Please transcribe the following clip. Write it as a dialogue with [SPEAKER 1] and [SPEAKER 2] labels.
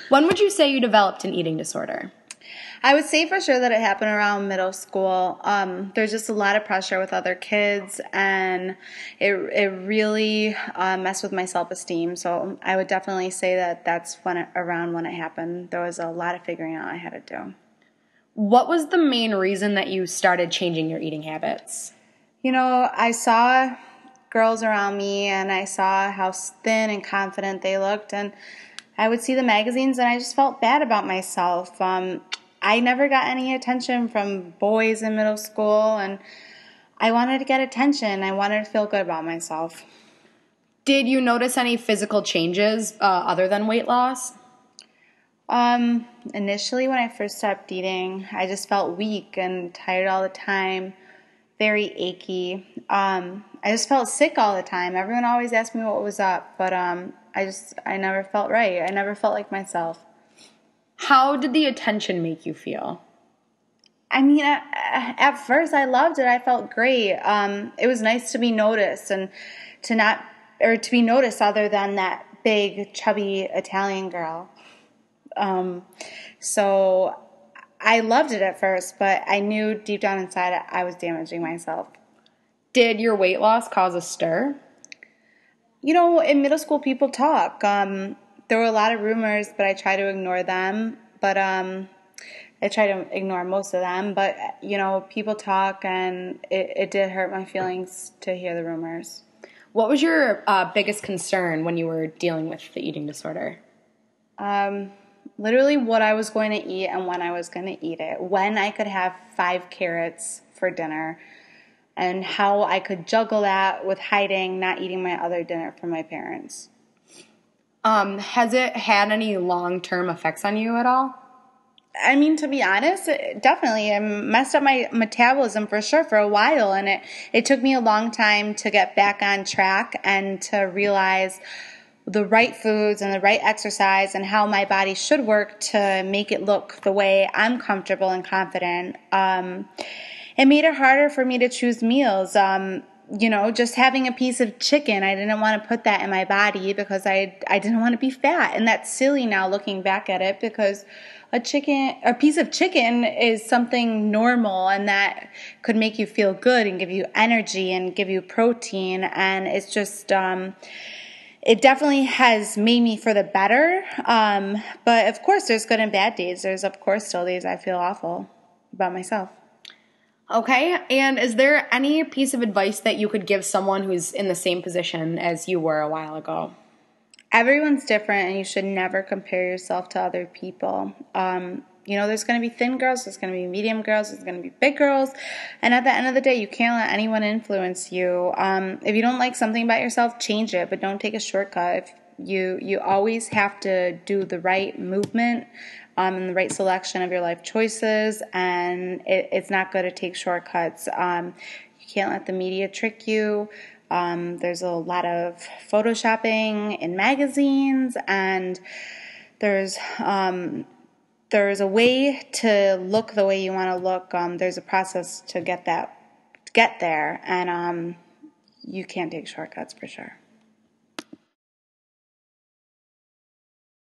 [SPEAKER 1] When would you say you developed an eating disorder?
[SPEAKER 2] I would say for sure that it happened around middle school. There's just a lot of pressure with other kids, and it really messed with my self-esteem. So I would definitely say that that's around when it happened. There was a lot of figuring out I had to do.
[SPEAKER 1] What was the main reason that you started changing your eating habits?
[SPEAKER 2] You know, I saw girls around me, and I saw how thin and confident they looked, and I would see the magazines, and I just felt bad about myself. I never got any attention from boys in middle school, and I wanted to get attention. I wanted to feel good about myself.
[SPEAKER 1] Did you notice any physical changes other than weight loss?
[SPEAKER 2] Initially, when I first stopped eating, I just felt weak and tired all the time, very achy. I just felt sick all the time. Everyone always asked me what was up, but I never felt right. I never felt like myself.
[SPEAKER 1] How did the attention make you feel?
[SPEAKER 2] I mean, at first I loved it. I felt great. It was nice to be noticed and to be noticed other than that big, chubby Italian girl. So I loved it at first, but I knew deep down inside I was damaging myself.
[SPEAKER 1] Did your weight loss cause a stir?
[SPEAKER 2] You know, in middle school, people talk. There were a lot of rumors, but I try to ignore them. But I try to ignore most of them. But, you know, people talk, and it did hurt my feelings to hear the rumors.
[SPEAKER 1] What was your biggest concern when you were dealing with the eating disorder?
[SPEAKER 2] Literally what I was going to eat and when I was going to eat it. When I could have 5 carrots for dinner, and how I could juggle that with hiding, not eating my other dinner from my parents.
[SPEAKER 1] Has it had any long-term effects on you at all?
[SPEAKER 2] I mean, to be honest, definitely. It messed up my metabolism for sure for a while, and it took me a long time to get back on track and to realize the right foods and the right exercise and how my body should work to make it look the way I'm comfortable and confident. It made it harder for me to choose meals. You know, just having a piece of chicken, I didn't want to put that in my body because I didn't want to be fat. And that's silly now looking back at it, because a piece of chicken is something normal and that could make you feel good and give you energy and give you protein. And it's just, it definitely has made me for the better. But of course there's good and bad days. There's of course still days I feel awful about myself.
[SPEAKER 1] Okay, and is there any piece of advice that you could give someone who's in the same position as you were a while ago?
[SPEAKER 2] Everyone's different, and you should never compare yourself to other people. You know, there's going to be thin girls, there's going to be medium girls, there's going to be big girls, and at the end of the day, you can't let anyone influence you. If you don't like something about yourself, change it, but don't take a shortcut. You always have to do the right movement and the right selection of your life choices, and it's not good to take shortcuts. You can't let the media trick you. There's a lot of photoshopping in magazines, and there's a way to look the way you want to look. There's a process to get there, and you can't take shortcuts for sure.